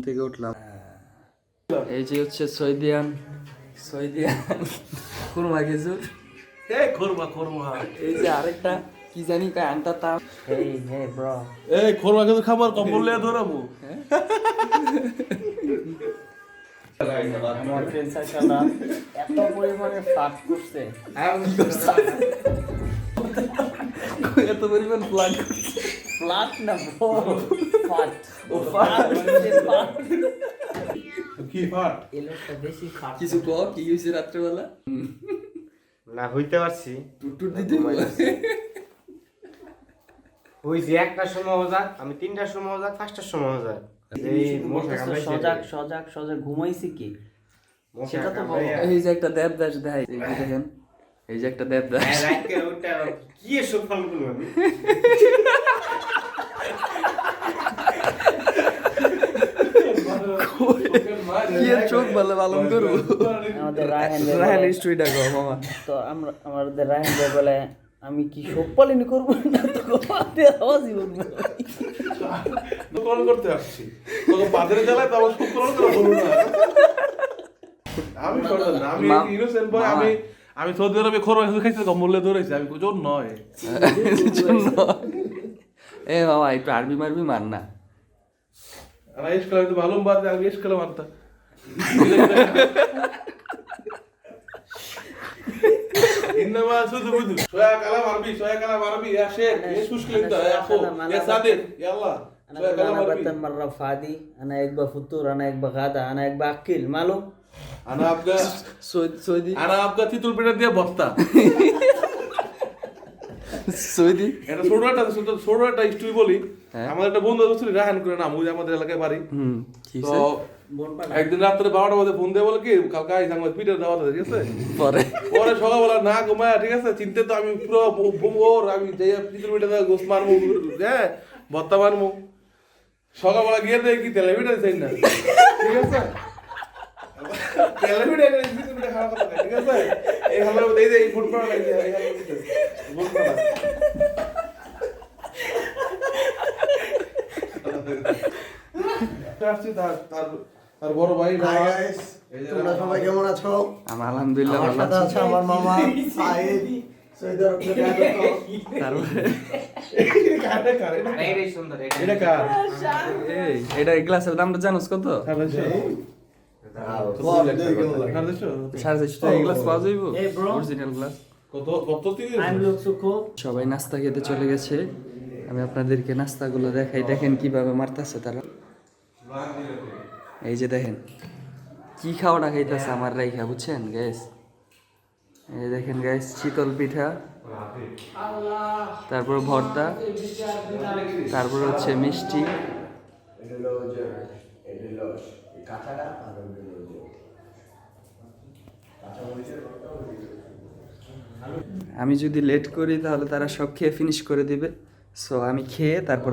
থেকে উঠলাম। এই যে হচ্ছে সৈদিয়ান খুরমা খেজুর। খোরমা এই যে আরেকটা কি জানি কয় আন্টা তা। হে ব্রো, খোরমা কিন্তু খাবার কম্বল লিয়ে ধরাবো। আমার ফ্রেন্ড সার্কেলরা এত পরিমাণে ফাট করছে, এত পরিমাণ ফ্লাট করছে। ফ্লাট না ব্রো, ফাট। ও ফাট, ফাট। কি ফাট? এই লোকটা বেশি ফাট। কিছু কও, কি হয়েছে রাত্রেবেলা? না হইতে পারছি টুটুর দিতে ওই যে একটার সময় যাক, আমি 3টার সময় যাক, 5টার সময় যাক, এই সজাগ ঘুমাইছি কি? সেটা তো এই যে একটা দেবদাস দেয়, এই যে দেখেন, এই যে একটা দেবদাস। রাইতে ওটা কি এসব ফলগুলো আমি কি এর চোখ ভালো ভালো করবো। আমাদের রায়হান ভাই রায়হান বলে- স্টুই ডাকো মামা। তো আমাদের রায়হান ভাই বলে আমি কি সব পালিনি করবো না, তো আওয়াজই উঠবে। শুক্রণ করতে আসছি তোকে বাজারে জ্বালায় তো আমার শুক্রণ করা বলবো না। আমি করতাম না, আমি ইনোসেন্ট বয়। আমি সৌদি আরবে খোরমা খেজুর খাইতে কম্বল লিয়ে ধরেছি, আমি জোর নয়। এ মামা একটু আরবি মারবি মার না। انا ايش كلام انت معلوم بعد يعني ايش كلام انت انما سود بدو شويه كلام عربي يا شيخ ايش مشكله انت يا اخو يا صادق يلا شويه كلام عربي مرة فادي أنا يكبر فطور أنا يكبر غدا أنا يكبر أكل معلوم. انا ابقى সৌদি انا ابقى تيتول بينا দিয়ে বস্তা সৌদি এটা ছোট একটা স্টোরি বলি। আমাদের একটা বন্ধু আছে রাহান করে নাম, ওই আমাদের এলাকায় বাড়ি। তো একদিন রাত্রে 12টা বাজে ফোন দিয়ে বলে কি কালকে আইস আমার পিঠের দাওয়াত আছে, ঠিক আছে? পরে সকালবেলা না ঘুমায়, ঠিক আছে, চিনতে তো আমি পুরো ভোর আমি যাই পিঠের পিঠে গোস্ত মারবো, হ্যাঁ ভত্তা মারবো। সকালবেলা গিয়ে দেখি কি তেলে পিঠে চাই না, ঠিক আছে? তেলে পিঠে পিঠে পিঠে খাওয়া কথা, ঠিক আছে? এই হালের মধ্যে এই যে এই ফুট পড়া লাগছে, এই হালের মধ্যে ফুট পড়া তার বড় ভাই। তোমরা সবাই কেমন আছো? আমার আলহামদুলিল্লাহ আমার ভালো সাথে আছি। আছে আমার মামা সাহেব সৈয়দ আরব থেকে আগত। তারপরে এই সুন্দর এটা কার? এই এটা গ্লাসের দামটা জানোস কত? 450 টাকা এই গ্লাস পাওয়া যাইবো? এই bro। Original glass. কত তিরিশ? I'm look so cool. সবাই নাস্তা খেতে চলে গেছে। আমি আপনাদেরকে নাস্তাগুলো দেখাই, দেখেন কিভাবে মারতেছে তারা। এই যে দেখেন কি খাওয়াটা খাইতেছে আমার রাইখা, বুঝছেন গ্যাস? এই দেখেন গ্যাস, শীতল পিঠা, তারপর ভর্তা, তারপর হচ্ছে মিষ্টি। আমি যদি লেট করি তাহলে তারা সব খেয়ে ফিনিশ করে দিবে। সো আমি খেয়ে তারপর